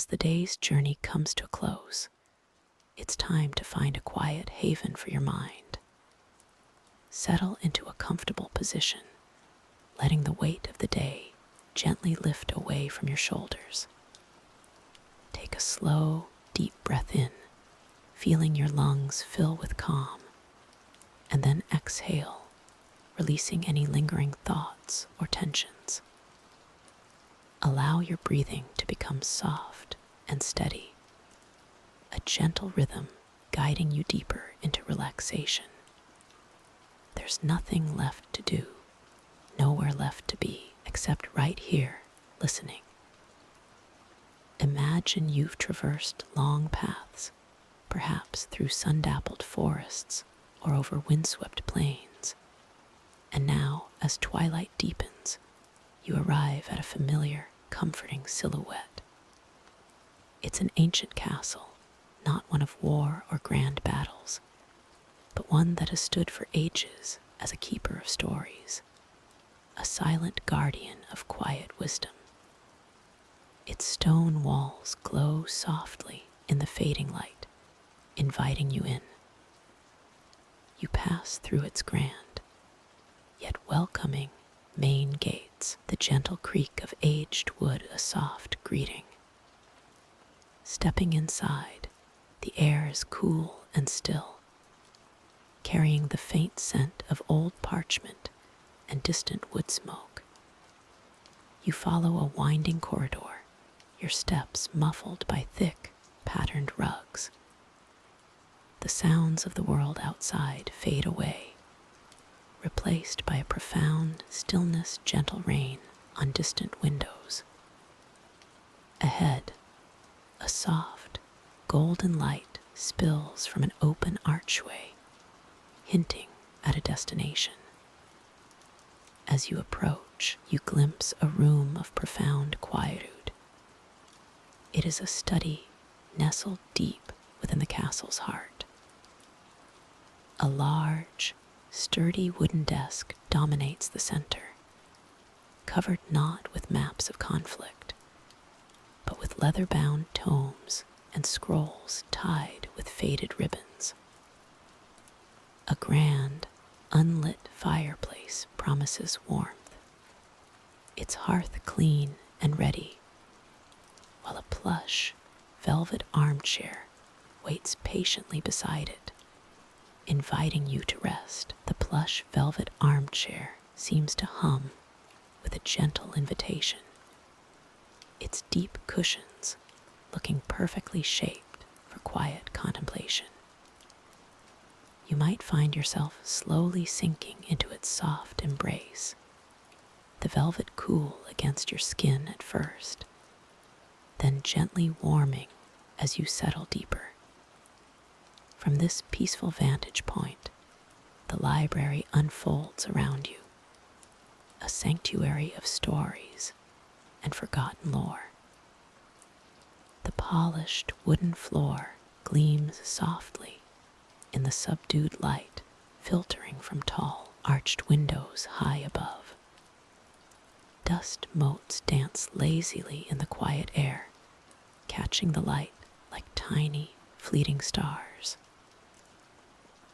As the day's journey comes to a close, it's time to find a quiet haven for your mind. Settle into a comfortable position, letting the weight of the day gently lift away from your shoulders. Take a slow, deep breath in, feeling your lungs fill with calm, and then exhale, releasing any lingering thoughts or tensions. Allow your breathing to become soft and steady, a gentle rhythm guiding you deeper into relaxation. There's nothing left to do, nowhere left to be, except right here, listening. Imagine you've traversed long paths, perhaps through sun-dappled forests or over windswept plains, and now, as twilight deepens, you arrive at a familiar, comforting silhouette. It's an ancient castle, not one of war or grand battles, but one that has stood for ages as a keeper of stories, a silent guardian of quiet wisdom. Its stone walls glow softly in the fading light, inviting you in. You pass through its grand, yet welcoming, main gates, the gentle creak of aged wood a soft greeting. Stepping inside, the air is cool and still, carrying the faint scent of old parchment and distant wood smoke. You follow a winding corridor, your steps muffled by thick, patterned rugs. The sounds of the world outside fade away, replaced by a profound stillness, gentle rain on distant windows. Ahead, a soft, golden light spills from an open archway, hinting at a destination. As you approach, you glimpse a room of profound quietude. It is a study nestled deep within the castle's heart. A large, sturdy wooden desk dominates the center, covered not with maps of conflict, but with leather-bound tomes and scrolls tied with faded ribbons. A grand, unlit fireplace promises warmth, its hearth clean and ready, while a plush, velvet armchair waits patiently beside it, inviting you to rest. The plush velvet armchair seems to hum with a gentle invitation, its deep cushions looking perfectly shaped for quiet contemplation. You might find yourself slowly sinking into its soft embrace, the velvet cool against your skin at first, then gently warming as you settle deeper. From this peaceful vantage point, the library unfolds around you, a sanctuary of stories and forgotten lore. The polished wooden floor gleams softly in the subdued light filtering from tall, arched windows high above. Dust motes dance lazily in the quiet air, catching the light like tiny, fleeting stars.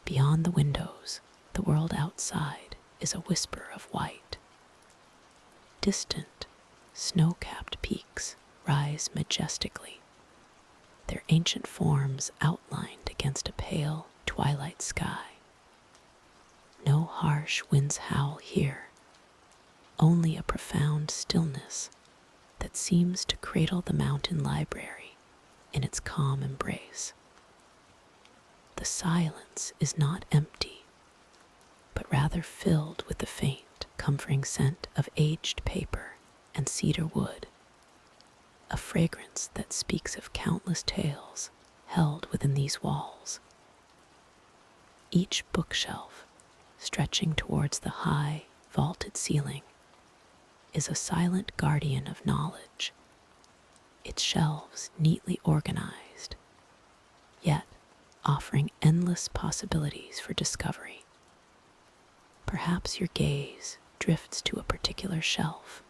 Beyond the windows, the world outside is a whisper of white. Distant, snow-capped peaks rise majestically, their ancient forms outlined against a pale, twilight sky. No harsh winds howl here, only a profound stillness that seems to cradle the mountain library in its calm embrace. The silence is not empty, but rather filled with the faint, comforting scent of aged paper and cedar wood, a fragrance that speaks of countless tales held within these walls. Each bookshelf, stretching towards the high, vaulted ceiling, is a silent guardian of knowledge, its shelves neatly organized, yet offering endless possibilities for discovery. Perhaps your gaze drifts to a particular shelf,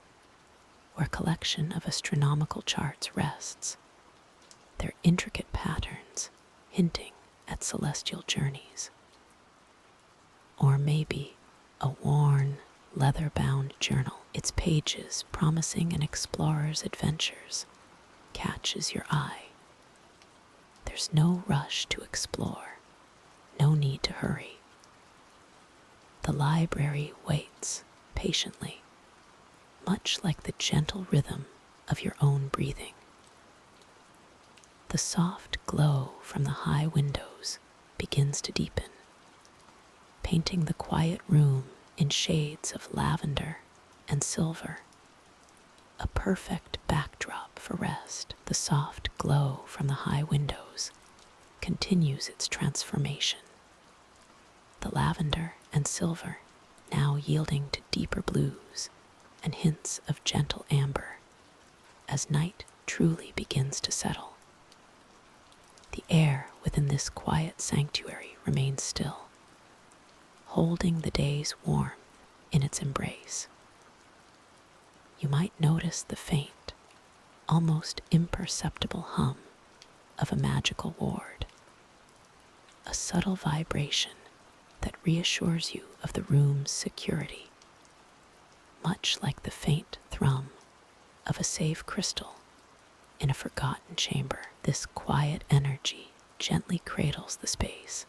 where a collection of astronomical charts rests, their intricate patterns hinting at celestial journeys. Or maybe a worn, leather-bound journal, its pages promising an explorer's adventures, catches your eye. There's no rush to explore, no need to hurry. The library waits patiently, much like the gentle rhythm of your own breathing. The soft glow from the high windows begins to deepen, painting the quiet room in shades of lavender and silver, a perfect backdrop for rest. The soft glow from the high windows continues its transformation, the lavender and silver now yielding to deeper blues and hints of gentle amber as night truly begins to settle. The air within this quiet sanctuary remains still, holding the day's warmth in its embrace. You might notice the faint, almost imperceptible hum of a magical ward, a subtle vibration that reassures you of the room's security, much like the faint thrum of a safe crystal in a forgotten chamber. This quiet energy gently cradles the space,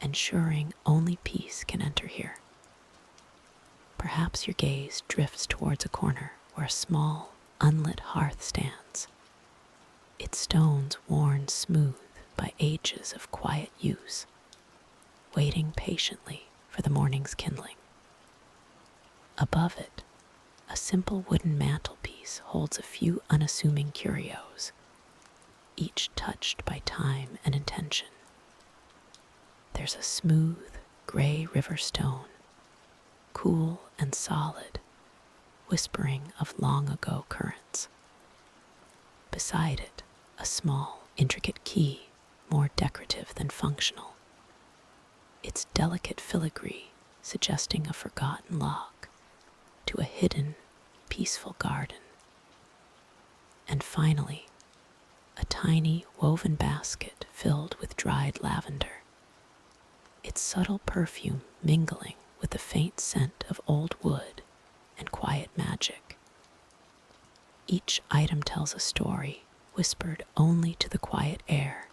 ensuring only peace can enter here. Perhaps your gaze drifts towards a corner where a small, unlit hearth stands, its stones worn smooth by ages of quiet use, waiting patiently for the morning's kindling. Above it, a simple wooden mantelpiece holds a few unassuming curios, each touched by time and intention. There's a smooth, gray river stone, cool and solid, whispering of long-ago currents. Beside it, a small, intricate key, more decorative than functional, its delicate filigree suggesting a forgotten lock to a hidden, peaceful garden. And finally, a tiny woven basket filled with dried lavender, its subtle perfume mingling with the faint scent of old wood and quiet magic. Each item tells a story whispered only to the quiet air,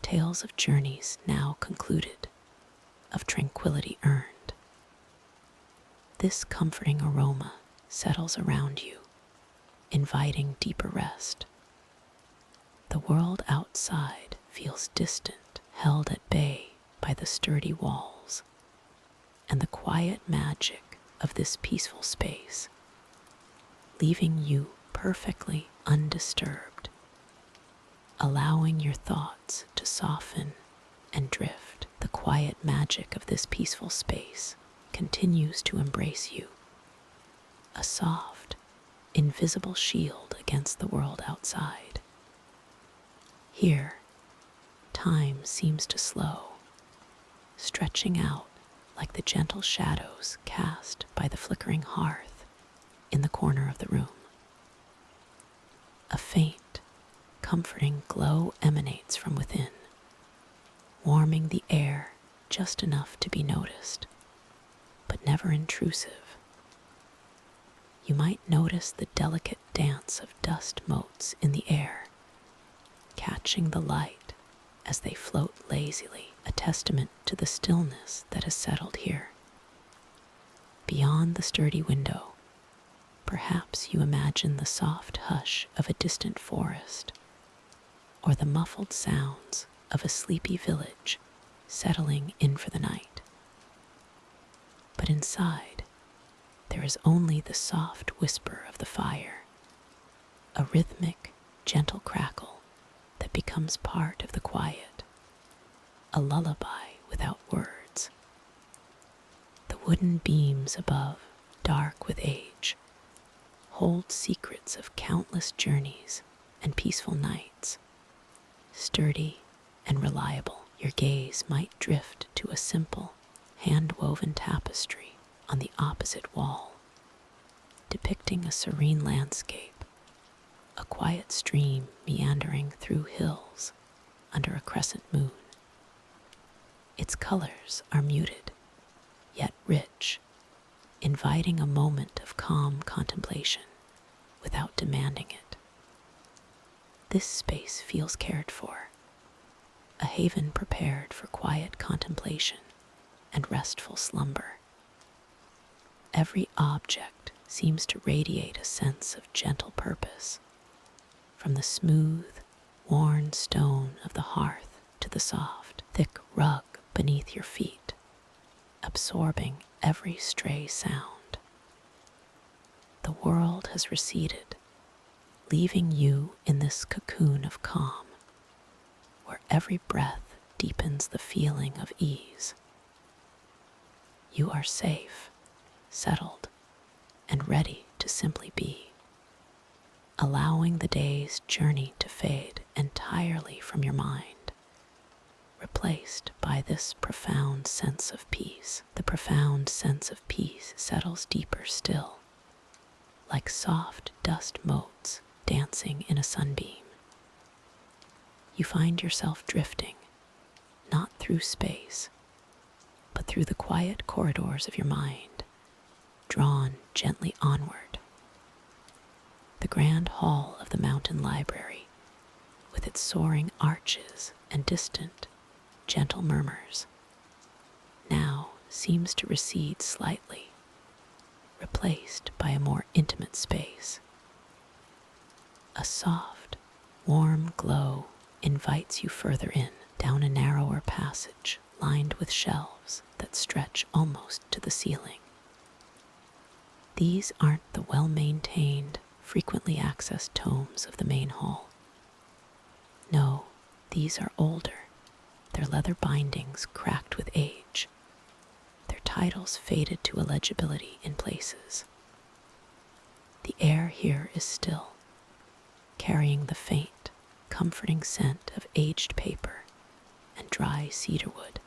tales of journeys now concluded, of tranquility earned. This comforting aroma settles around you, inviting deeper rest. The world outside feels distant, held at bay by the sturdy walls, and the quiet magic of this peaceful space, leaving you perfectly undisturbed, allowing your thoughts to soften and drift. The quiet magic of this peaceful space continues to embrace you, a soft, invisible shield against the world outside. Here, time seems to slow, stretching out like the gentle shadows cast by the flickering hearth in the corner of the room. A faint, comforting glow emanates from within, warming the air just enough to be noticed, but never intrusive. You might notice the delicate dance of dust motes in the air, catching the light as they float lazily, a testament to the stillness that has settled here. Beyond the sturdy window, perhaps you imagine the soft hush of a distant forest, or the muffled sounds of a sleepy village settling in for the night. But inside, there is only the soft whisper of the fire, a rhythmic, gentle crackle that becomes part of the quiet, a lullaby without words. The wooden beams above, dark with age, hold secrets of countless journeys and peaceful nights. Sturdy and reliable, your gaze might drift to a simple, hand-woven tapestry on the opposite wall, depicting a serene landscape, a quiet stream meandering through hills under a crescent moon. Its colors are muted, yet rich, inviting a moment of calm contemplation without demanding it. This space feels cared for, a haven prepared for quiet contemplation and restful slumber. Every object seems to radiate a sense of gentle purpose, from the smooth, worn stone of the hearth to the soft, thick rug beneath your feet, absorbing every stray sound. The world has receded, leaving you in this cocoon of calm, where every breath deepens the feeling of ease. You are safe, settled, and ready to simply be, allowing the day's journey to fade entirely from your mind, replaced by this profound sense of peace. The profound sense of peace settles deeper still, like soft dust motes dancing in a sunbeam. You find yourself drifting, not through space, but through the quiet corridors of your mind, drawn gently onward. The grand hall of the mountain library, with its soaring arches and distant, gentle murmurs, now seems to recede slightly, replaced by a more intimate space. A soft, warm glow invites you further in, down a narrower passage lined with shelves that stretch almost to the ceiling. These aren't the well-maintained, frequently accessed tomes of the main hall. No, these are older, their leather bindings cracked with age, their titles faded to illegibility in places. The air here is still, carrying the faint, comforting scent of aged paper and dry cedarwood.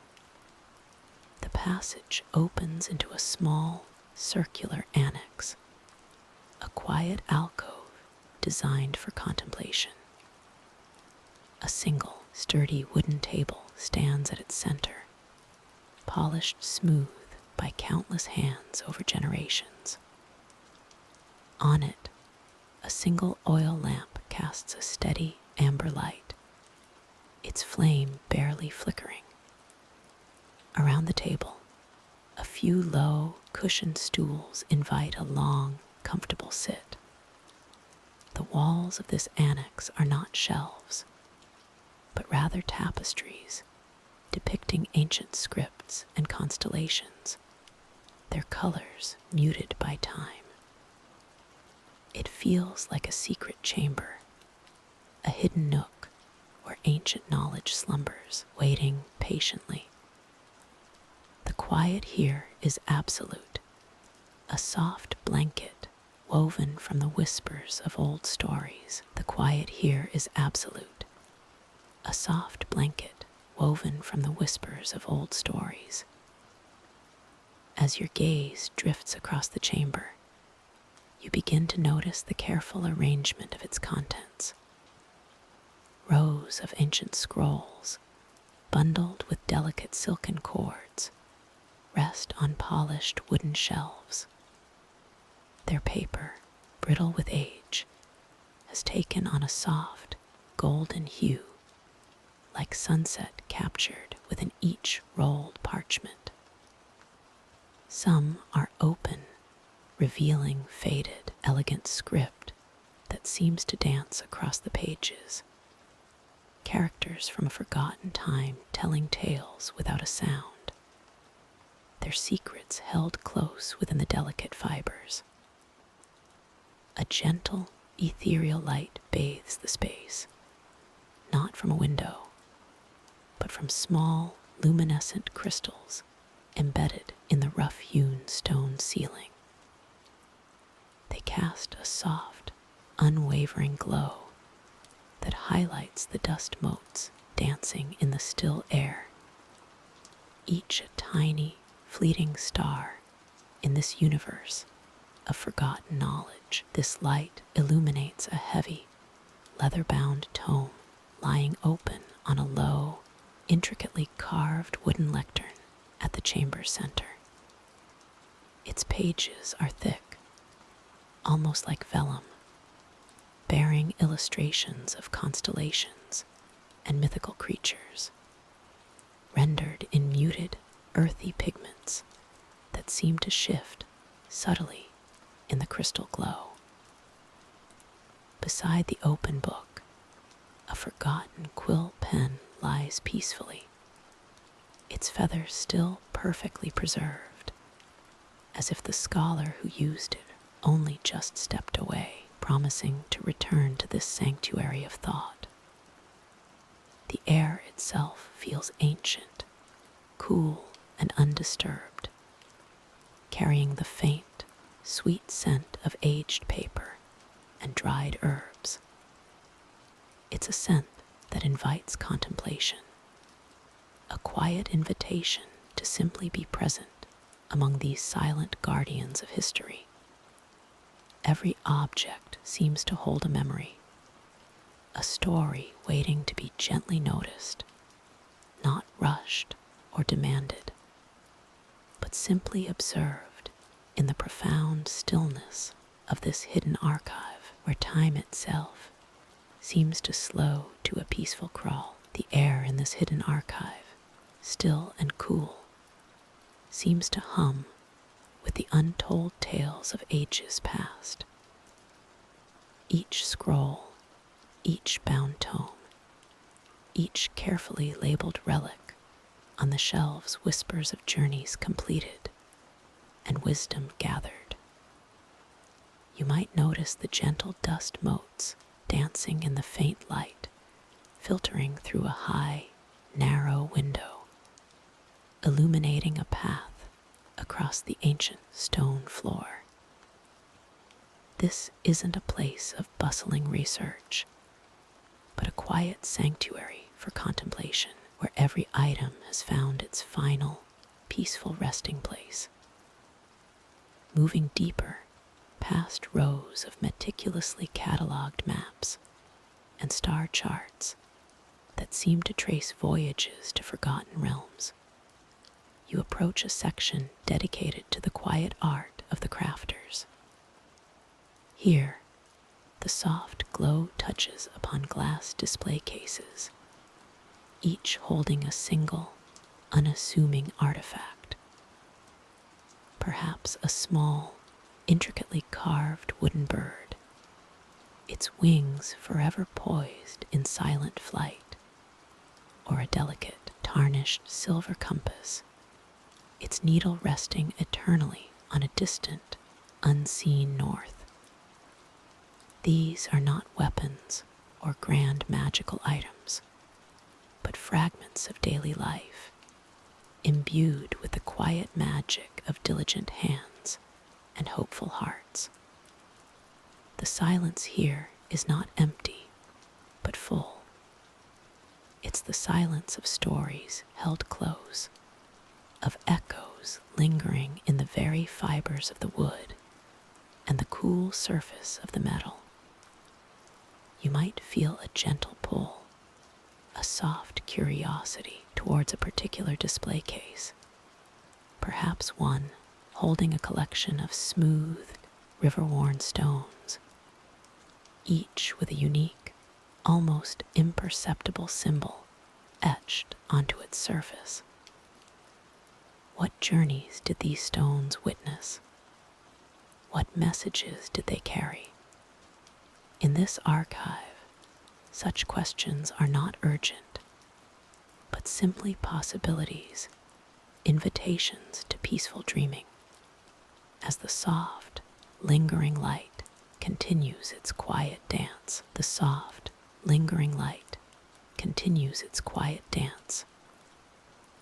The passage opens into a small, circular annex, a quiet alcove designed for contemplation. A single, sturdy wooden table stands at its center, polished smooth by countless hands over generations. On it, a single oil lamp casts a steady amber light, its flame barely flickering. Around the table, a few low, cushioned stools invite a long, comfortable sit. The walls of this annex are not shelves, but rather tapestries depicting ancient scripts and constellations, their colors muted by time. It feels like a secret chamber, a hidden nook where ancient knowledge slumbers, waiting patiently. The quiet here is absolute, a soft blanket woven from the whispers of old stories. The quiet here is absolute, a soft blanket woven from the whispers of old stories. As your gaze drifts across the chamber, you begin to notice the careful arrangement of its contents. Rows of ancient scrolls, bundled with delicate silken cords, rest on polished wooden shelves. Their paper, brittle with age, has taken on a soft, golden hue, like sunset captured within each rolled parchment. Some are open, revealing faded, elegant script that seems to dance across the pages. Characters from a forgotten time telling tales without a sound, their secrets held close within the delicate fibers. A gentle, ethereal light bathes the space, not from a window, but from small, luminescent crystals embedded in the rough-hewn stone ceiling. They cast a soft, unwavering glow that highlights the dust motes dancing in the still air, each a tiny, fleeting star in this universe of forgotten knowledge. This light illuminates a heavy, leather-bound tome lying open on a low, intricately carved wooden lectern at the chamber's center. Its pages are thick, almost like vellum, bearing illustrations of constellations and mythical creatures, rendered in muted, earthy pigments that seem to shift subtly in the crystal glow. Beside the open book, a forgotten quill pen lies peacefully, its feathers still perfectly preserved, as if the scholar who used it only just stepped away, promising to return to this sanctuary of thought. The air itself feels ancient, cool and undisturbed, carrying the faint, sweet scent of aged paper and dried herbs. It's a scent that invites contemplation, a quiet invitation to simply be present among these silent guardians of history. Every object seems to hold a memory, a story waiting to be gently noticed, not rushed or demanded, but simply observed in the profound stillness of this hidden archive where time itself seems to slow to a peaceful crawl. The air in this hidden archive, still and cool, seems to hum with the untold tales of ages past. Each scroll, each bound tome, each carefully labeled relic on the shelves whispers of journeys completed and wisdom gathered. You might notice the gentle dust motes dancing in the faint light, filtering through a high, narrow window, illuminating a path across the ancient stone floor. This isn't a place of bustling research, but a quiet sanctuary for contemplation, where every item has found its final, peaceful resting place. Moving deeper, past rows of meticulously catalogued maps and star charts that seem to trace voyages to forgotten realms, you approach a section dedicated to the quiet art of the crafters. Here, the soft glow touches upon glass display cases, each holding a single, unassuming artifact. Perhaps a small, intricately carved wooden bird, its wings forever poised in silent flight, or a delicate, tarnished silver compass, its needle resting eternally on a distant, unseen north. These are not weapons or grand magical items, but fragments of daily life, imbued with the quiet magic of diligent hands and hopeful hearts. The silence here is not empty, but full. It's the silence of stories held close, of echoes lingering in the very fibers of the wood and the cool surface of the metal. You might feel a gentle pull, a soft curiosity towards a particular display case, perhaps one holding a collection of smooth, river-worn stones, each with a unique, almost imperceptible symbol etched onto its surface. What journeys did these stones witness? What messages did they carry? In this archive, such questions are not urgent, but simply possibilities, invitations to peaceful dreaming, as the soft, lingering light continues its quiet dance. The soft, lingering light continues its quiet dance,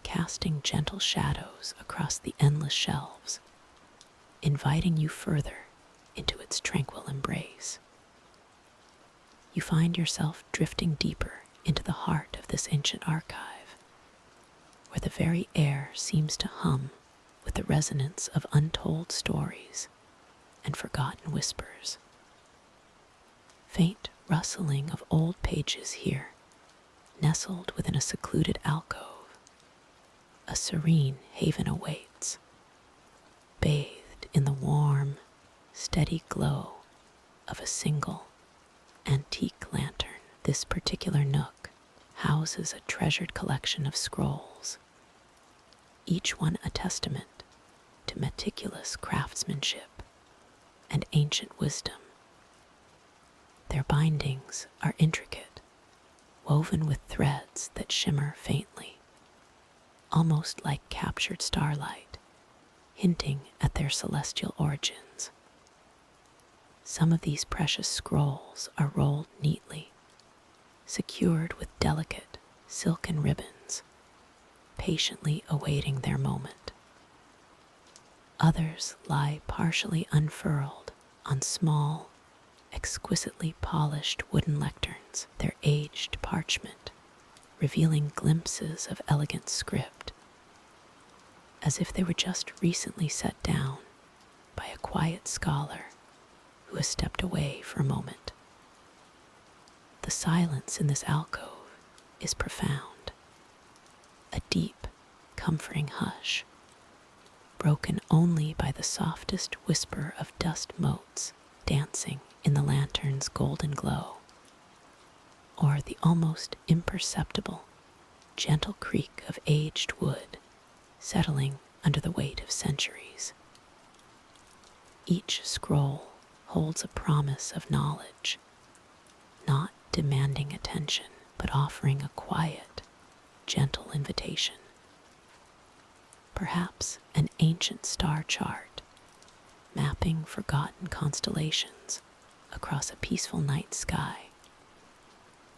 casting gentle shadows across the endless shelves, inviting you further into its tranquil embrace. You find yourself drifting deeper into the heart of this ancient archive, where the very air seems to hum with the resonance of untold stories and forgotten whispers. Faint rustling of old pages here, nestled within a secluded alcove. A serene haven awaits, bathed in the warm, steady glow of a single antique lantern. This particular nook houses a treasured collection of scrolls, each one a testament to meticulous craftsmanship and ancient wisdom. Their bindings are intricate, woven with threads that shimmer faintly, almost like captured starlight, hinting at their celestial origins. Some of these precious scrolls are rolled neatly, secured with delicate silken ribbons, patiently awaiting their moment. Others lie partially unfurled on small, exquisitely polished wooden lecterns, their aged parchment revealing glimpses of elegant script, as if they were just recently set down by a quiet scholar who has stepped away for a moment. The silence in this alcove is profound, a deep, comforting hush, broken only by the softest whisper of dust motes dancing in the lantern's golden glow, or the almost imperceptible, gentle creak of aged wood settling under the weight of centuries. Each scroll holds a promise of knowledge, not demanding attention, but offering a quiet, gentle invitation. Perhaps an ancient star chart, mapping forgotten constellations across a peaceful night sky,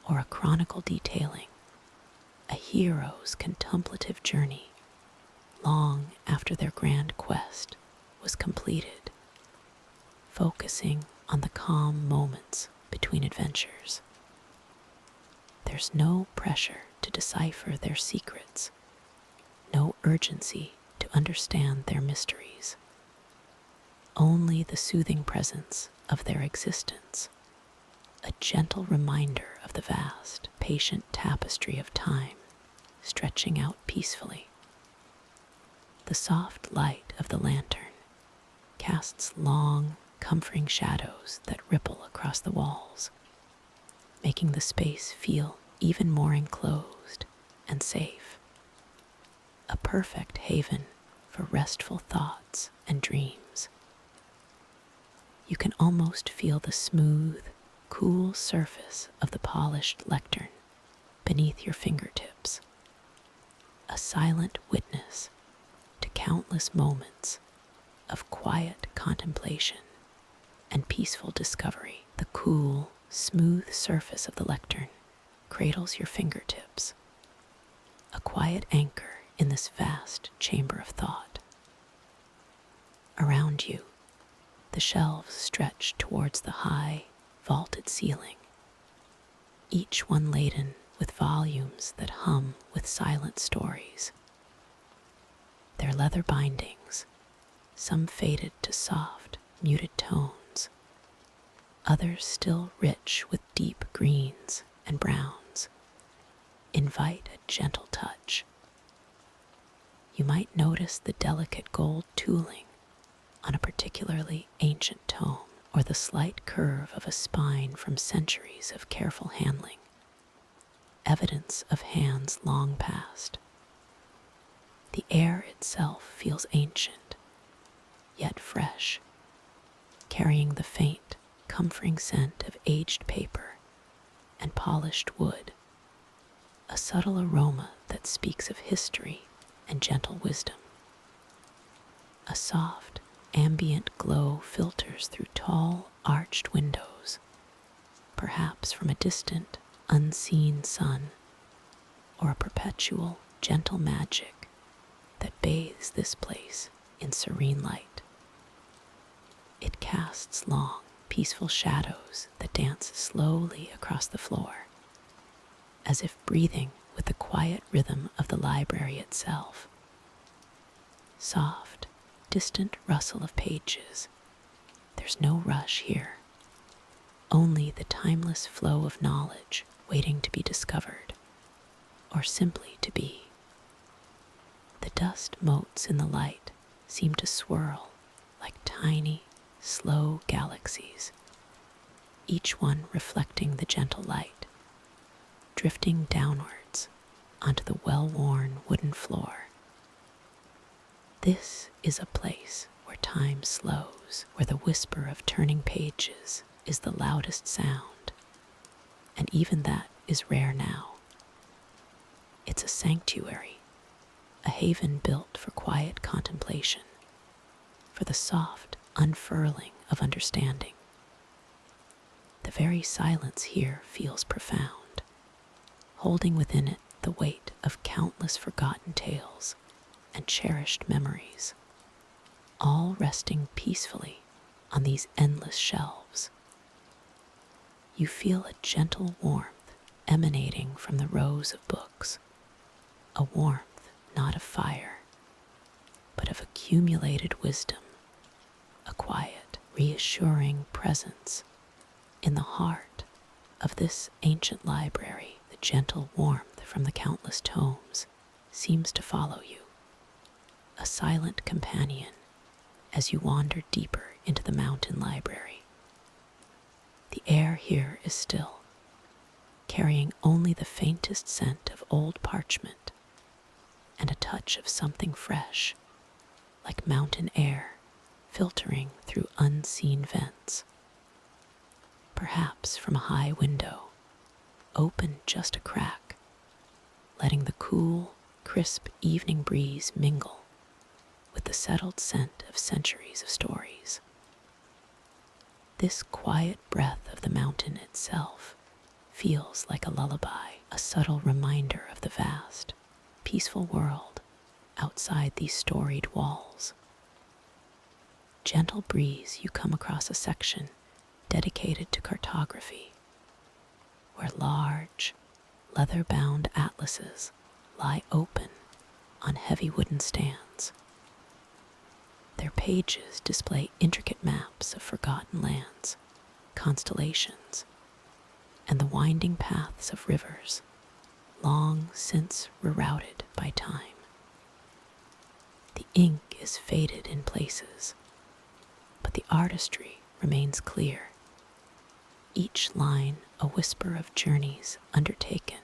or a chronicle detailing a hero's contemplative journey long after their grand quest was completed, focusing on the calm moments between adventures. There's no pressure to decipher their secrets, no urgency to understand their mysteries, only the soothing presence of their existence, a gentle reminder of the vast, patient tapestry of time stretching out peacefully. The soft light of the lantern casts long, comforting shadows that ripple across the walls, making the space feel even more enclosed and safe. A perfect haven for restful thoughts and dreams. You can almost feel the smooth, cool surface of the polished lectern beneath your fingertips, a silent witness to countless moments of quiet contemplation and peaceful discovery. The cool, smooth surface of the lectern cradles your fingertips, a quiet anchor in this vast chamber of thought. Around you, the shelves stretch towards the high, vaulted ceiling, each one laden with volumes that hum with silent stories. Their leather bindings, some faded to soft, muted tones, others still rich with deep greens and browns, invite a gentle touch. You might notice the delicate gold tooling on a particularly ancient tome, or the slight curve of a spine from centuries of careful handling, evidence of hands long past. The air itself feels ancient, yet fresh, carrying the faint, comforting scent of aged paper and polished wood, a subtle aroma that speaks of history and gentle wisdom. A soft, ambient glow filters through tall, arched windows, perhaps from a distant, unseen sun, or a perpetual, gentle magic that bathes this place in serene light. It casts long, peaceful shadows that dance slowly across the floor, as if breathing with the quiet rhythm of the library itself. Soft, distant rustle of pages. There's no rush here, only the timeless flow of knowledge waiting to be discovered, or simply to be. The dust motes in the light seem to swirl like tiny, slow galaxies, each one reflecting the gentle light, drifting downwards onto the well-worn wooden floor. This is a place where time slows, where the whisper of turning pages is the loudest sound, and even that is rare now. It's a sanctuary, a haven built for quiet contemplation, for the soft unfurling of understanding. The very silence here feels profound, holding within it the weight of countless forgotten tales and cherished memories, all resting peacefully on these endless shelves. You feel a gentle warmth emanating from the rows of books, a warmth not of fire, but of accumulated wisdom, a quiet, reassuring presence in the heart of this ancient library. The gentle warmth from the countless tomes seems to follow you, a silent companion as you wander deeper into the mountain library. The air here is still, carrying only the faintest scent of old parchment and a touch of something fresh, like mountain air filtering through unseen vents. Perhaps from a high window, open just a crack, letting the cool, crisp evening breeze mingle with the settled scent of centuries of stories. This quiet breath of the mountain itself feels like a lullaby, a subtle reminder of the vast, peaceful world outside these storied walls. Gentle breeze, you come across a section dedicated to cartography, where large, leather-bound atlases lie open on heavy wooden stands. Their pages display intricate maps of forgotten lands, constellations, and the winding paths of rivers long since rerouted by time. The ink is faded in places, but the artistry remains clear, each line a whisper of journeys undertaken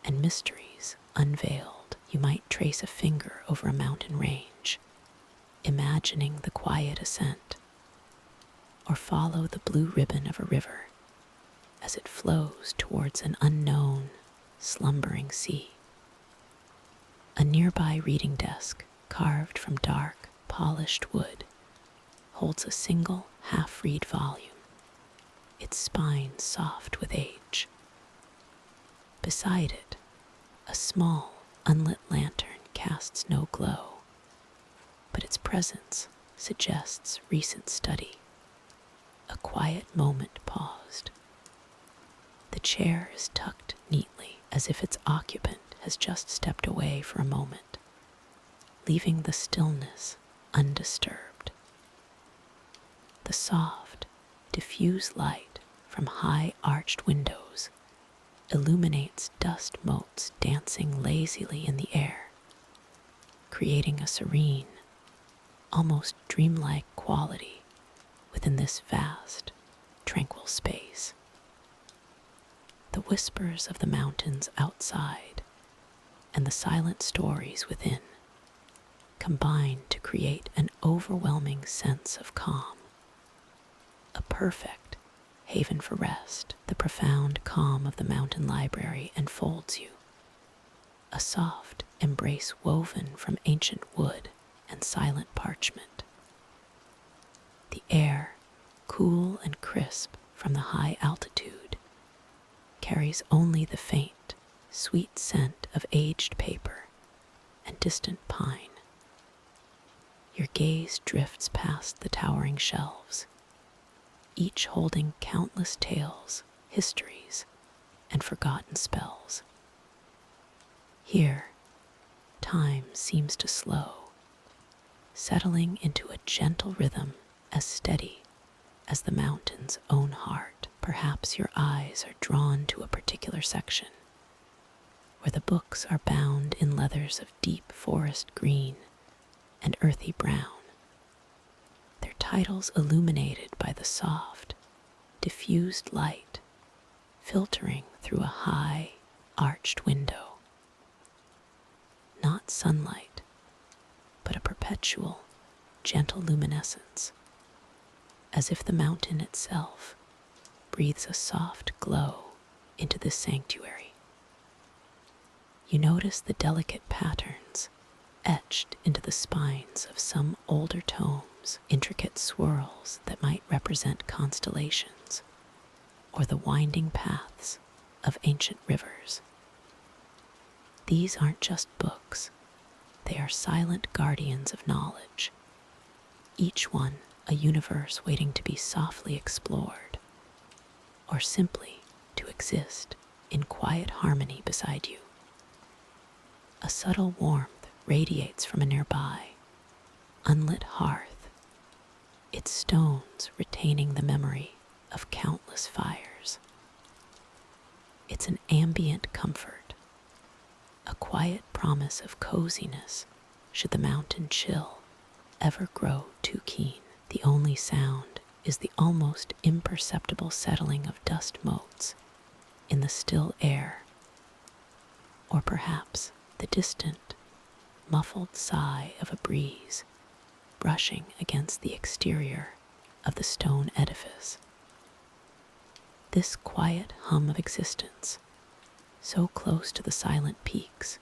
and mysteries unveiled. You might trace a finger over a mountain range, imagining the quiet ascent, or follow the blue ribbon of a river as it flows towards an unknown, slumbering sea. A nearby reading desk, carved from dark, polished wood, holds a single half-read volume, its spine soft with age. Beside it, a small, unlit lantern casts no glow, but its presence suggests recent study, a quiet moment paused. The chair is tucked neatly as if its occupant has just stepped away for a moment, leaving the stillness undisturbed. The soft, diffuse light from high arched windows illuminates dust motes dancing lazily in the air, creating a serene, almost dreamlike quality within this vast, tranquil space. The whispers of the mountains outside and the silent stories within combine to create an overwhelming sense of calm, a perfect haven for rest. The profound calm of the mountain library enfolds you, a soft embrace woven from ancient wood and silent parchment. The air, cool and crisp from the high altitude, carries only the faint, sweet scent of aged paper and distant pine. Your gaze drifts past the towering shelves, each holding countless tales, histories, and forgotten spells. Here, time seems to slow, settling into a gentle rhythm as steady as the mountain's own heart. Perhaps your eyes are drawn to a particular section, where the books are bound in leathers of deep forest green and earthy brown, their titles illuminated by the soft, diffused light filtering through a high, arched window. Not sunlight, but a perpetual, gentle luminescence, as if the mountain itself breathes a soft glow into this sanctuary. You notice the delicate patterns etched into the spines of some older tomes, intricate swirls that might represent constellations, or the winding paths of ancient rivers. These aren't just books, they are silent guardians of knowledge, each one a universe waiting to be softly explored, or simply to exist in quiet harmony beside you. A subtle warmth radiates from a nearby, unlit hearth, its stones retaining the memory of countless fires. It's an ambient comfort, a quiet promise of coziness should the mountain chill ever grow too keen. The only sound is the almost imperceptible settling of dust motes in the still air, or perhaps the distant, muffled sigh of a breeze brushing against the exterior of the stone edifice. This quiet hum of existence, so close to the silent peaks,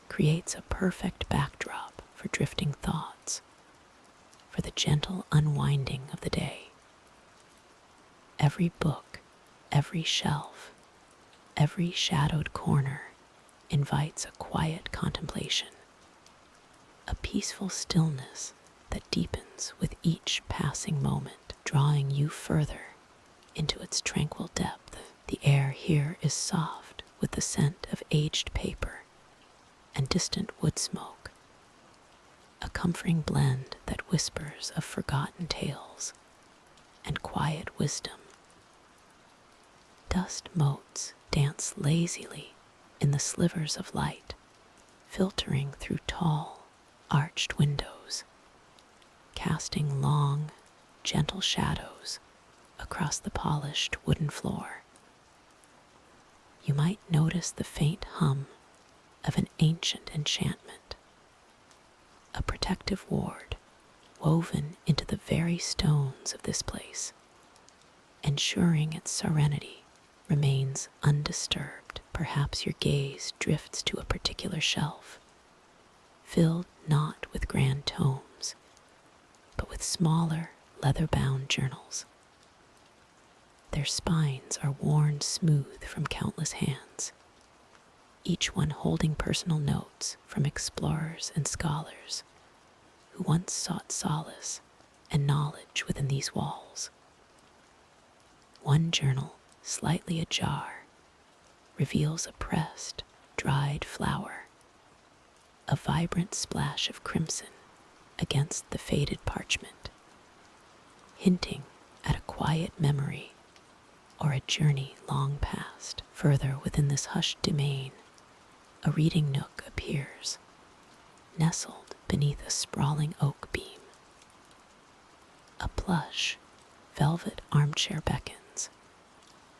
creates a perfect backdrop for drifting thoughts, for the gentle unwinding of the day. Every book, every shelf, every shadowed corner invites a quiet contemplation, a peaceful stillness that deepens with each passing moment, drawing you further into its tranquil depth. The air here is soft with the scent of aged paper and distant wood smoke, a comforting blend that whispers of forgotten tales and quiet wisdom. Dust motes dance lazily in the slivers of light, filtering through tall, arched windows, casting long, gentle shadows across the polished wooden floor. You might notice the faint hum of an ancient enchantment, a protective ward woven into the very stones of this place, ensuring its serenity remains undisturbed. Perhaps your gaze drifts to a particular shelf, filled not with grand tomes, but with smaller, leather-bound journals. Their spines are worn smooth from countless hands, each one holding personal notes from explorers and scholars who once sought solace and knowledge within these walls. One journal, slightly ajar, reveals a pressed, dried flower, a vibrant splash of crimson against the faded parchment, hinting at a quiet memory or a journey long past. Further within this hushed domain, a reading nook appears, nestled beneath a sprawling oak beam. A plush, velvet armchair beckons,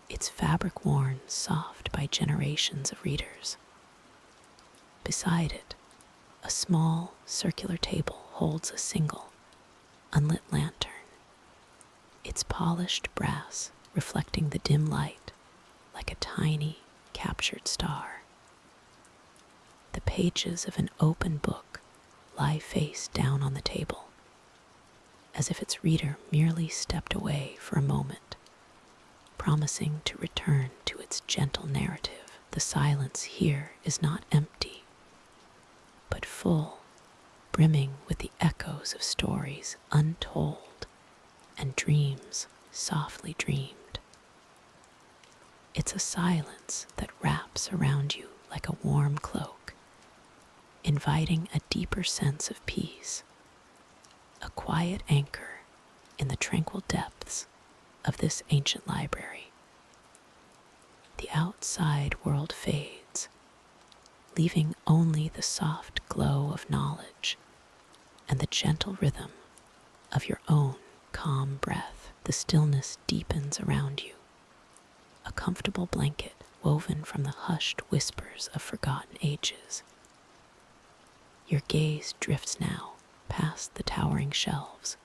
its fabric worn soft by generations of readers. Beside it, a small, circular table holds a single, unlit lantern, its polished brass reflecting the dim light like a tiny, captured star. The pages of an open book lie face down on the table, as if its reader merely stepped away for a moment, promising to return to its gentle narrative. The silence here is not empty, but full, brimming with the echoes of stories untold and dreams softly dreamed. It's a silence that wraps around you like a warm cloak, inviting a deeper sense of peace, a quiet anchor in the tranquil depths of this ancient library. The outside world fades, leaving only the soft glow of knowledge and the gentle rhythm of your own calm breath. The stillness deepens around you, a comfortable blanket woven from the hushed whispers of forgotten ages. Your gaze drifts now past the towering shelves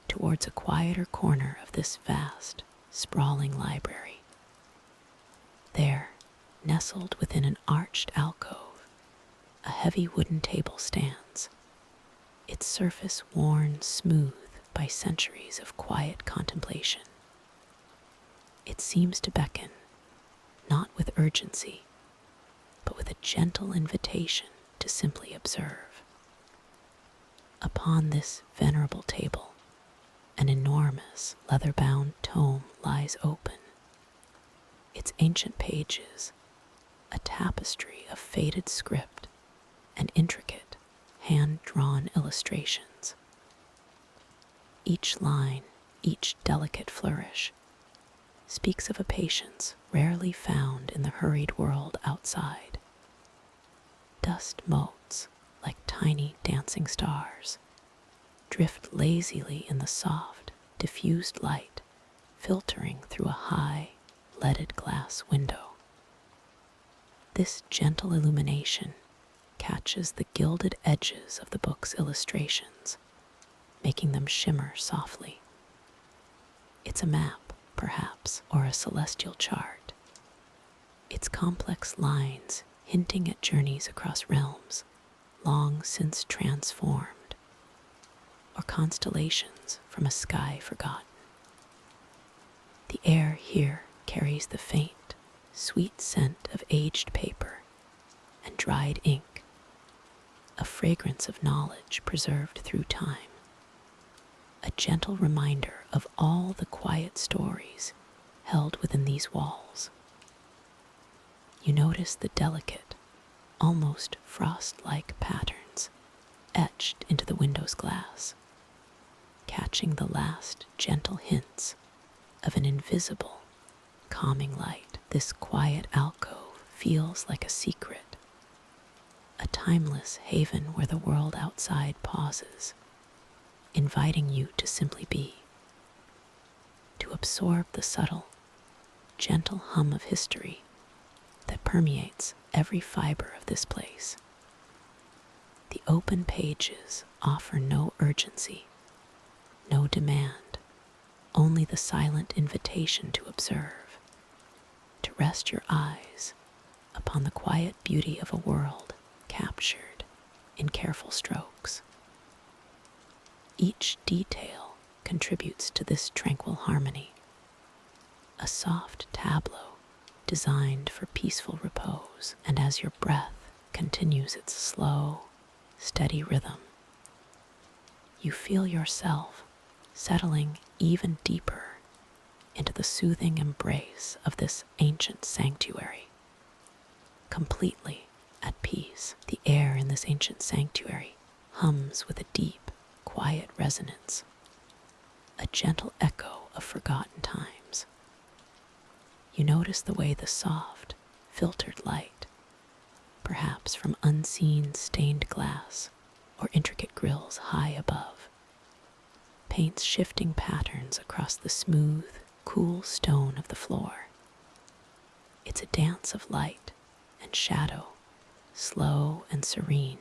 towards a quieter corner of this vast, sprawling library. There, nestled within an arched alcove, a heavy wooden table stands, its surface worn smooth by centuries of quiet contemplation. It seems to beckon, not with urgency, but with a gentle invitation to simply observe. Upon this venerable table, an enormous leather-bound tome lies open, its ancient pages a tapestry of faded script and intricate, hand-drawn illustrations. Each line, each delicate flourish, speaks of a patience rarely found in the hurried world outside. Dust motes, like tiny dancing stars, drift lazily in the soft, diffused light filtering through a high, leaded glass window. This gentle illumination catches the gilded edges of the book's illustrations, making them shimmer softly. It's a map, perhaps, or a celestial chart, its complex lines hinting at journeys across realms long since transformed, or constellations from a sky forgotten. The air here carries the faint, sweet scent of aged paper and dried ink, a fragrance of knowledge preserved through time, a gentle reminder of all the quiet stories held within these walls. You notice the delicate, almost frost-like patterns etched into the window's glass, catching the last gentle hints of an invisible, calming light. This quiet alcove feels like a secret, a timeless haven where the world outside pauses, inviting you to simply be, to absorb the subtle, gentle hum of history that permeates every fiber of this place. The open pages offer no urgency, no demand, only the silent invitation to observe, to rest your eyes upon the quiet beauty of a world captured in careful strokes. Each detail contributes to this tranquil harmony, a soft tableau designed for peaceful repose. And as your breath continues its slow, steady rhythm, you feel yourself settling even deeper into the soothing embrace of this ancient sanctuary. Completely at peace, the air in this ancient sanctuary hums with a deep, quiet resonance, a gentle echo of forgotten times. You notice the way the soft, filtered light, perhaps from unseen stained glass or intricate grills high above, paints shifting patterns across the smooth, cool stone of the floor. It's a dance of light and shadow, slow and serene,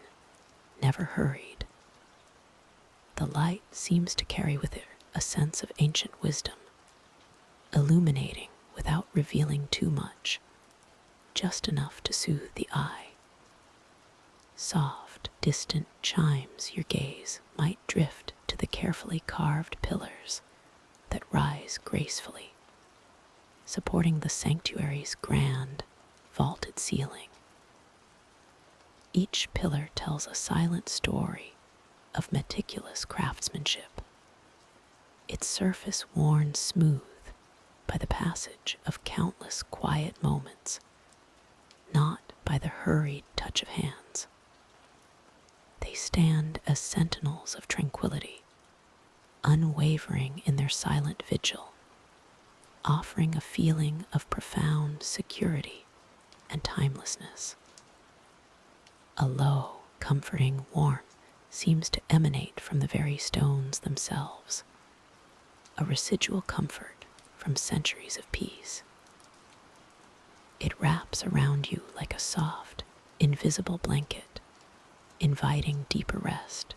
never hurried. The light seems to carry with it a sense of ancient wisdom, illuminating without revealing too much, just enough to soothe the eye. Soft, distant chimes your gaze might drift to the carefully carved pillars that rise gracefully, supporting the sanctuary's grand, vaulted ceiling. Each pillar tells a silent story of meticulous craftsmanship, its surface worn smooth by the passage of countless quiet moments, not by the hurried touch of hands. They stand as sentinels of tranquility, unwavering in their silent vigil, offering a feeling of profound security and timelessness. A low, comforting warmth seems to emanate from the very stones themselves, a residual comfort from centuries of peace. It wraps around you like a soft, invisible blanket, inviting deeper rest.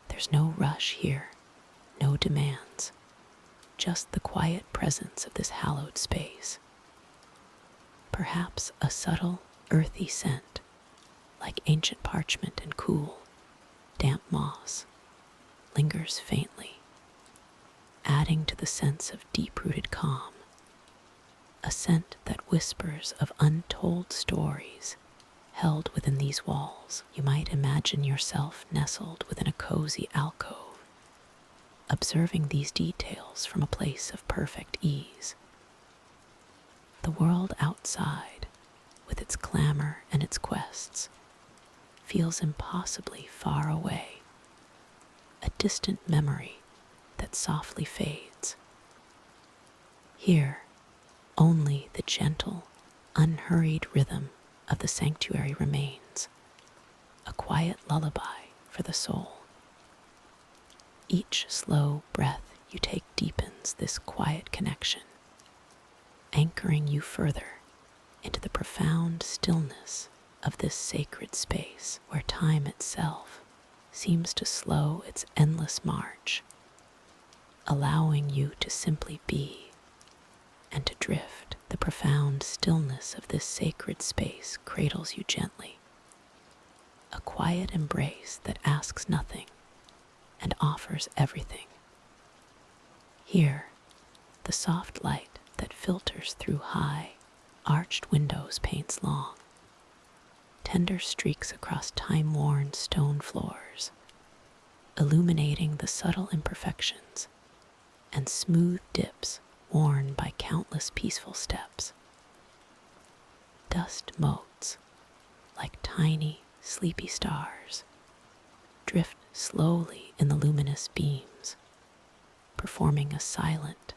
There's no rush here, no demands, just the quiet presence of this hallowed space. Perhaps a subtle, earthy scent, like ancient parchment and cool, damp moss, lingers faintly, adding to the sense of deep-rooted calm, a scent that whispers of untold stories held within these walls. You might imagine yourself nestled within a cozy alcove, observing these details from a place of perfect ease. The world outside, with its clamor and its quests, feels impossibly far away, a distant memory that softly fades. Here, only the gentle, unhurried rhythm of the sanctuary remains, a quiet lullaby for the soul. Each slow breath you take deepens this quiet connection, anchoring you further into the profound stillness of this sacred space where time itself seems to slow its endless march, allowing you to simply be and to drift. The profound stillness of this sacred space cradles you gently, a quiet embrace that asks nothing and offers everything. Here, the soft light that filters through high, arched windows paints long, tender streaks across time-worn stone floors, illuminating the subtle imperfections and smooth dips worn by countless peaceful steps. Dust motes, like tiny, sleepy stars, drift slowly in the luminous beams, performing a silent,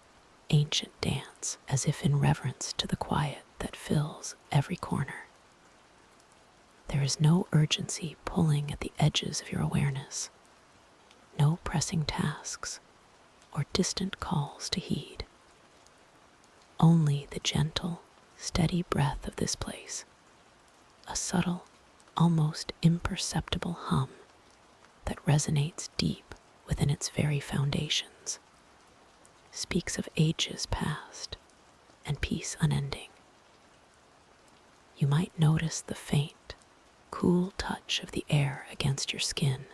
ancient dance as if in reverence to the quiet that fills every corner. There is no urgency pulling at the edges of your awareness, no pressing tasks or distant calls to heed. Only the gentle, steady breath of this place, a subtle, almost imperceptible hum that resonates deep within its very foundations, speaks of ages past and peace unending. You might notice the faint, cool touch of the air against your skin,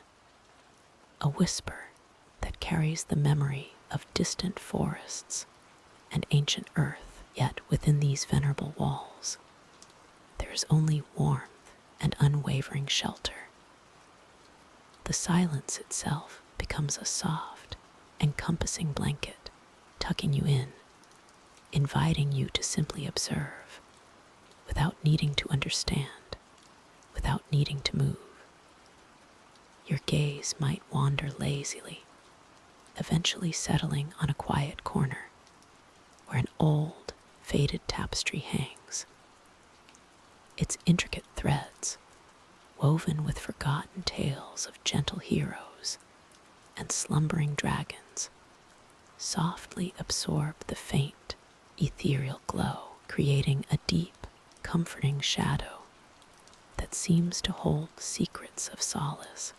a whisper that carries the memory of distant forests and ancient earth. Yet within these venerable walls, there is only warmth and unwavering shelter. The silence itself becomes a soft, encompassing blanket, tucking you in, inviting you to simply observe, without needing to understand, without needing to move. Your gaze might wander lazily, eventually settling on a quiet corner where an old, faded tapestry hangs. Its intricate threads, woven with forgotten tales of gentle heroes and slumbering dragons, softly absorb the faint, ethereal glow, creating a deep, comforting shadow that seems to hold secrets of solace.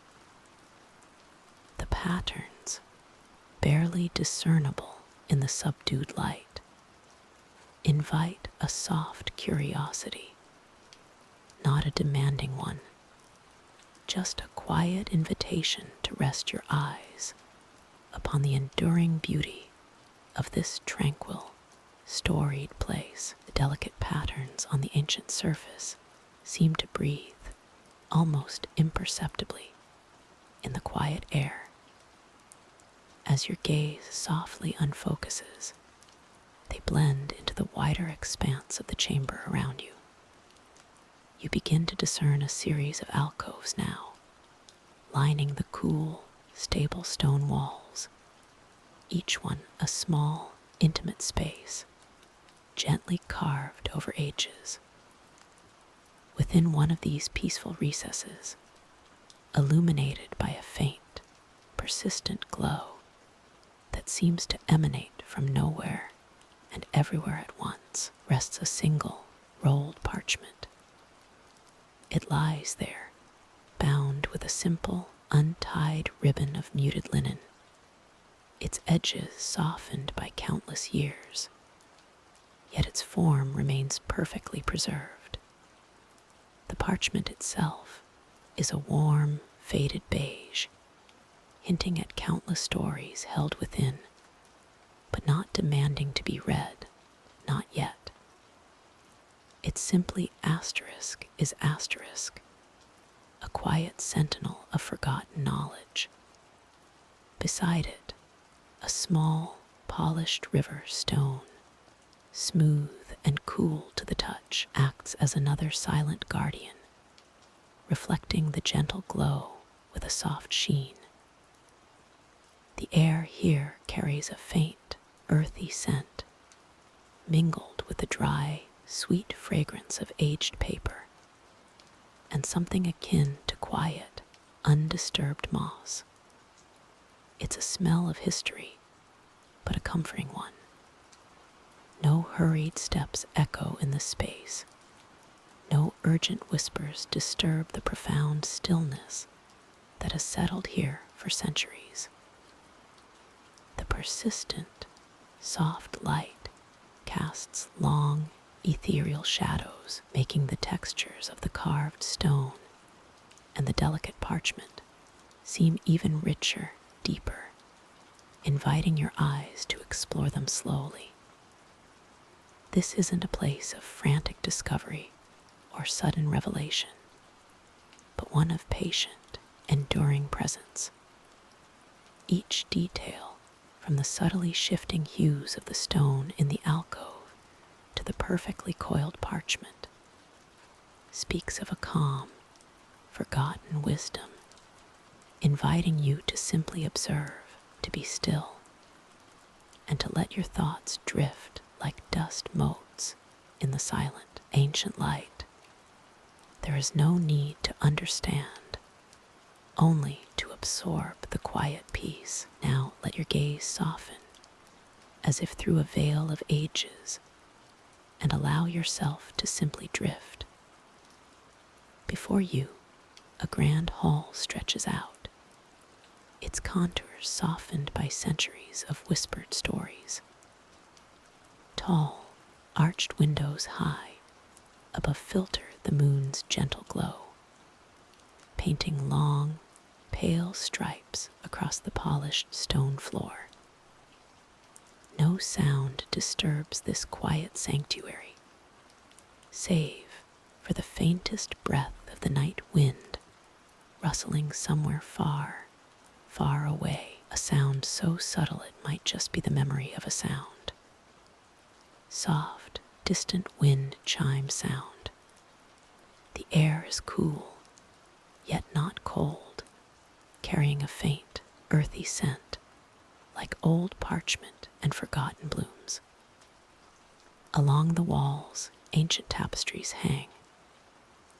The patterns, barely discernible in the subdued light, invite a soft curiosity, not a demanding one, just a quiet invitation to rest your eyes upon the enduring beauty of this tranquil, storied place. The delicate patterns on the ancient surface seem to breathe, almost imperceptibly, in the quiet air. As your gaze softly unfocuses, they blend into the wider expanse of the chamber around you. You begin to discern a series of alcoves now, lining the cool, stable stone walls, each one a small, intimate space, gently carved over ages. Within one of these peaceful recesses, illuminated by a faint, persistent glow that seems to emanate from nowhere and everywhere at once, rests a single rolled parchment. It lies there, bound with a simple, untied ribbon of muted linen, its edges softened by countless years, yet its form remains perfectly preserved. The parchment itself is a warm, faded beige, hinting at countless stories held within, but not demanding to be read, not yet. Its simply asterisk is asterisk, a quiet sentinel of forgotten knowledge. Beside it, a small, polished river stone, smooth and cool to the touch, acts as another silent guardian, reflecting the gentle glow with a soft sheen. The air here carries a faint, earthy scent, mingled with the dry, sweet fragrance of aged paper, and something akin to quiet, undisturbed moss. It's a smell of history, but a comforting one. No hurried steps echo in the space. No urgent whispers disturb the profound stillness that has settled here for centuries. The persistent, soft light casts long, ethereal shadows, making the textures of the carved stone and the delicate parchment seem even richer, deeper, inviting your eyes to explore them slowly. This isn't a place of frantic discovery or sudden revelation, but one of patient, enduring presence. Each detail, from the subtly shifting hues of the stone in the alcove to the perfectly coiled parchment, speaks of a calm, forgotten wisdom, inviting you to simply observe, to be still, and to let your thoughts drift like dust motes in the silent, ancient light. There is no need to understand, only to absorb the quiet peace. Now let your gaze soften, as if through a veil of ages, and allow yourself to simply drift. Before you, a grand hall stretches out, its contours softened by centuries of whispered stories. Tall, arched windows high above filter the moon's gentle glow, painting long, pale stripes across the polished stone floor. No sound disturbs this quiet sanctuary, save for the faintest breath of the night wind rustling somewhere far, far away, a sound so subtle it might just be the memory of a sound. Soft, distant wind chime sound. The air is cool, yet not cold, carrying a faint, earthy scent, like old parchment and forgotten blooms. Along the walls, ancient tapestries hang,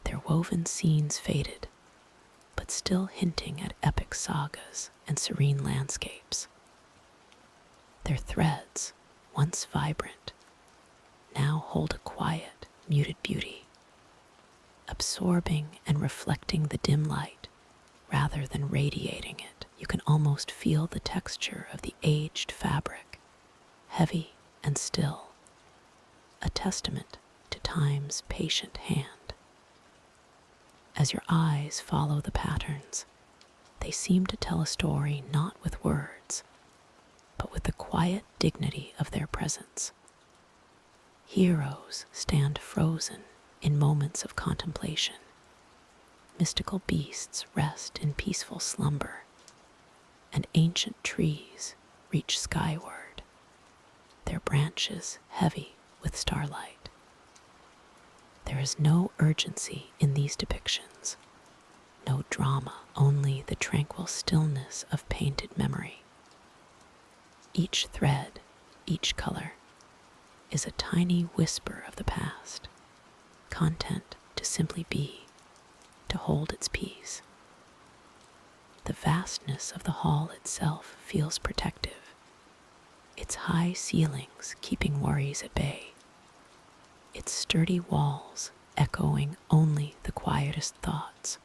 their woven scenes faded, but still hinting at epic sagas and serene landscapes. Their threads, once vibrant, now hold a quiet, muted beauty, absorbing and reflecting the dim light rather than radiating it. You can almost feel the texture of the aged fabric, heavy and still, a testament to time's patient hand. As your eyes follow the patterns, they seem to tell a story not with words, but with the quiet dignity of their presence. Heroes stand frozen in moments of contemplation. Mystical beasts rest in peaceful slumber, and ancient trees reach skyward, their branches heavy with starlight. There is no urgency in these depictions, no drama, only the tranquil stillness of painted memory. Each thread, each color is a tiny whisper of the past, content to simply be, to hold its peace. The vastness of the hall itself feels protective, its high ceilings keeping worries at bay, its sturdy walls echoing only the quietest thoughts.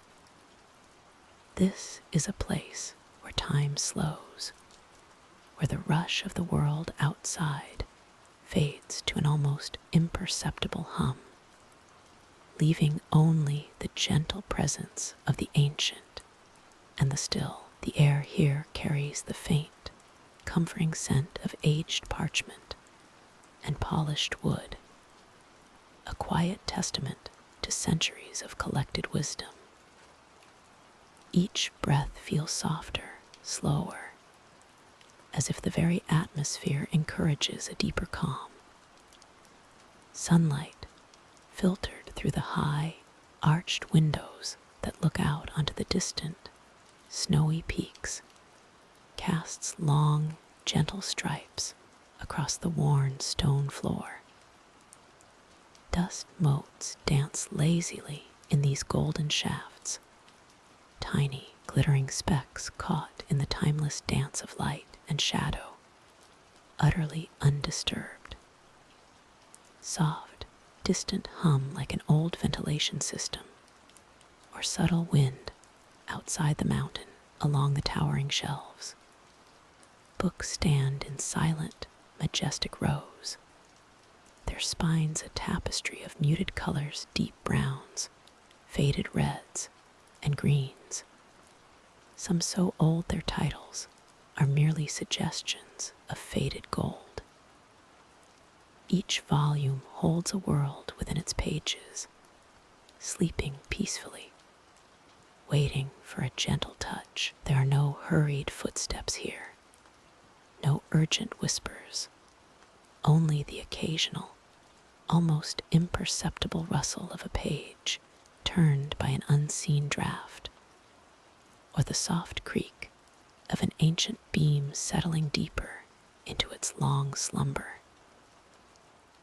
This is a place where time slows, where the rush of the world outside fades to an almost imperceptible hum, leaving only the gentle presence of the ancient and the still. The air here carries the faint, comforting scent of aged parchment and polished wood, a quiet testament to centuries of collected wisdom. Each breath feels softer, slower, as if the very atmosphere encourages a deeper calm. Sunlight, filtered through the high, arched windows that look out onto the distant, snowy peaks, casts long, gentle stripes across the worn stone floor. Dust motes dance lazily in these golden shafts, tiny, glittering specks caught in the timeless dance of light and shadow, utterly undisturbed. Soft, distant hum like an old ventilation system, or subtle wind outside the mountain along the towering shelves. Books stand in silent, majestic rows, their spines a tapestry of muted colors, deep browns, faded reds, and greens. Some so old their titles are merely suggestions of faded gold. Each volume holds a world within its pages, sleeping peacefully, waiting for a gentle touch. There are no hurried footsteps here, no urgent whispers, only the occasional, almost imperceptible rustle of a page turned by an unseen draft, or the soft creak of an ancient beam settling deeper into its long slumber.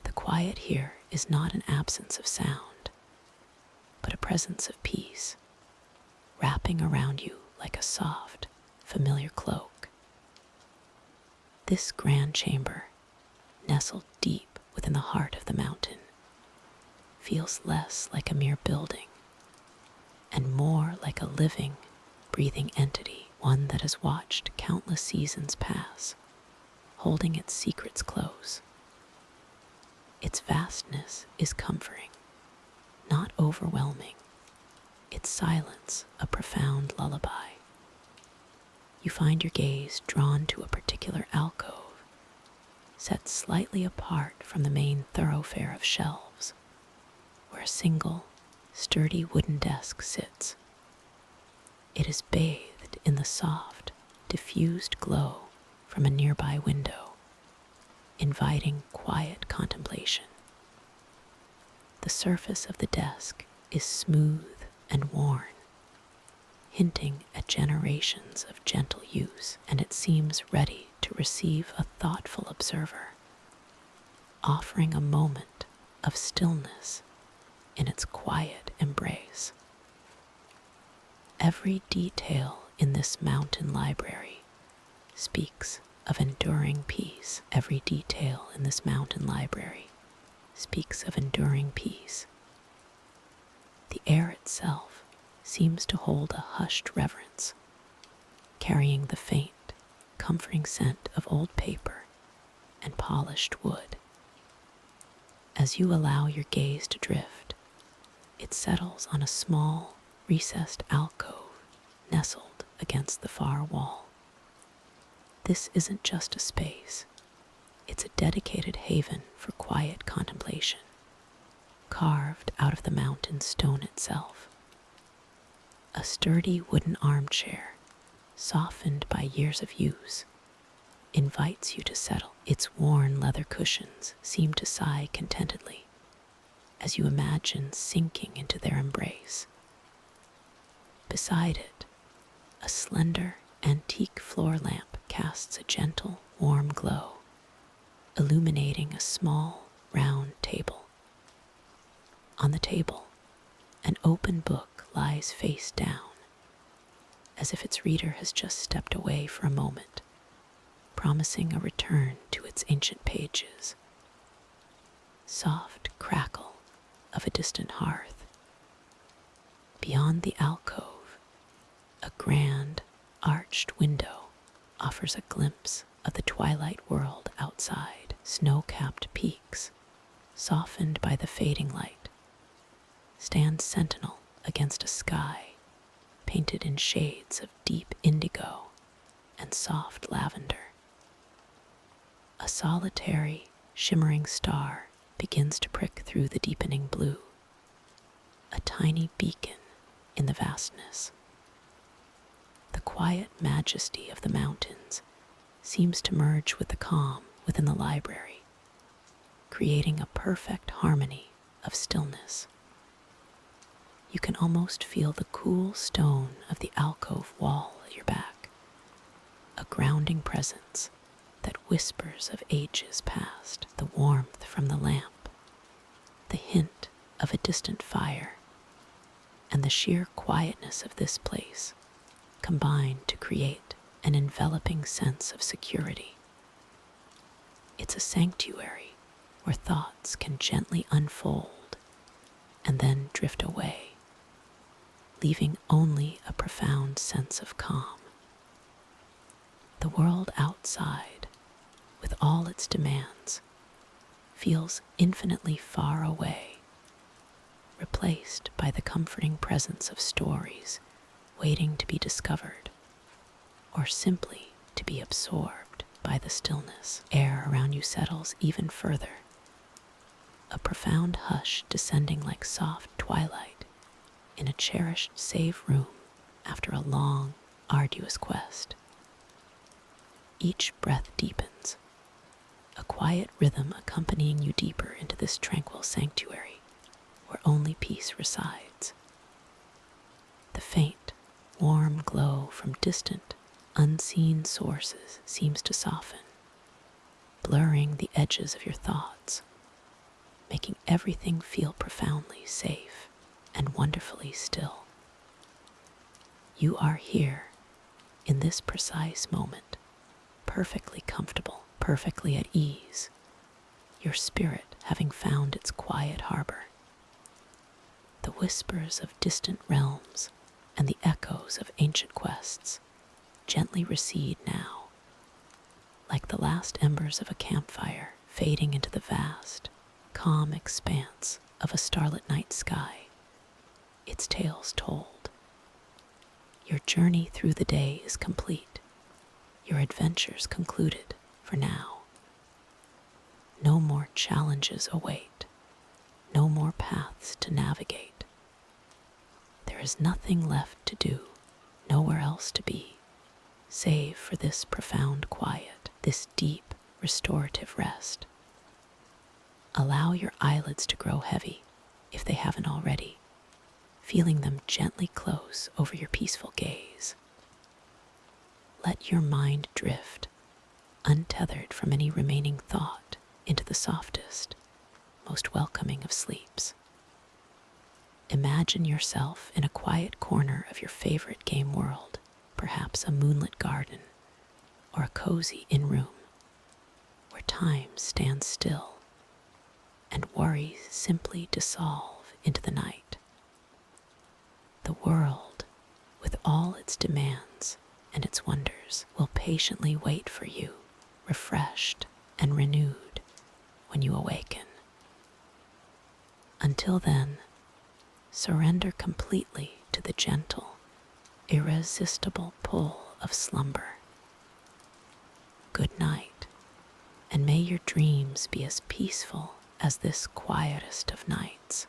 The quiet here is not an absence of sound, but a presence of peace, wrapping around you like a soft, familiar cloak. This grand chamber, nestled deep within the heart of the mountain, feels less like a mere building and more like a living, breathing entity, one that has watched countless seasons pass, holding its secrets close. Its vastness is comforting, not overwhelming, its silence a profound lullaby. You find your gaze drawn to a particular alcove, set slightly apart from the main thoroughfare of shelves, where a single, sturdy wooden desk sits. It is bathed in the soft, diffused glow from a nearby window, inviting quiet contemplation. The surface of the desk is smooth and worn, hinting at generations of gentle use, and it seems ready to receive a thoughtful observer, offering a moment of stillness in its quiet embrace. Every detail in this mountain library speaks of enduring peace. Every detail in this mountain library speaks of enduring peace. The air itself seems to hold a hushed reverence, carrying the faint, comforting scent of old paper and polished wood. As you allow your gaze to drift, it settles on a small, recessed alcove nestled against the far wall. This isn't just a space, it's a dedicated haven for quiet contemplation, carved out of the mountain stone itself. A sturdy wooden armchair, softened by years of use, invites you to settle. Its worn leather cushions seem to sigh contentedly as you imagine sinking into their embrace. Beside it, a slender, antique floor lamp casts a gentle, warm glow, illuminating a small, round table. On the table, an open book lies face down, as if its reader has just stepped away for a moment, promising a return to its ancient pages. Soft crackle of a distant hearth. Beyond the alcove, a grand, arched window offers a glimpse of the twilight world outside. Snow-capped peaks, softened by the fading light, stand sentinel against a sky painted in shades of deep indigo and soft lavender. A solitary, shimmering star begins to prick through the deepening blue, a tiny beacon in the vastness. The quiet majesty of the mountains seems to merge with the calm within the library, creating a perfect harmony of stillness. You can almost feel the cool stone of the alcove wall at your back, a grounding presence that whispers of ages past, the warmth from the lamp, the hint of a distant fire, and the sheer quietness of this place combine to create an enveloping sense of security. It's a sanctuary where thoughts can gently unfold and then drift away, leaving only a profound sense of calm. The world outside, with all its demands, feels infinitely far away, replaced by the comforting presence of stories waiting to be discovered, or simply to be absorbed by the stillness. Air around you settles even further, a profound hush descending like soft twilight in a cherished safe room after a long, arduous quest. Each breath deepens, a quiet rhythm accompanying you deeper into this tranquil sanctuary where only peace resides. The faint, warm glow from distant, unseen sources seems to soften, blurring the edges of your thoughts, making everything feel profoundly safe and wonderfully still. You are here, in this precise moment, perfectly comfortable, perfectly at ease, your spirit having found its quiet harbor. The whispers of distant realms and the echoes of ancient quests gently recede now, like the last embers of a campfire fading into the vast, calm expanse of a starlit night sky, its tales told. Your journey through the day is complete, your adventures concluded for now. No more challenges await, no more paths to navigate. There is nothing left to do, nowhere else to be, save for this profound quiet, this deep, restorative rest. Allow your eyelids to grow heavy, if they haven't already, feeling them gently close over your peaceful gaze. Let your mind drift, untethered from any remaining thought, into the softest, most welcoming of sleeps. Imagine yourself in a quiet corner of your favorite game world, perhaps a moonlit garden or a cozy in-room, where time stands still and worries simply dissolve into the night. The world, with all its demands and its wonders, will patiently wait for you, refreshed and renewed, when you awaken. Until then, surrender completely to the gentle, irresistible pull of slumber. Good night, and may your dreams be as peaceful as this quietest of nights.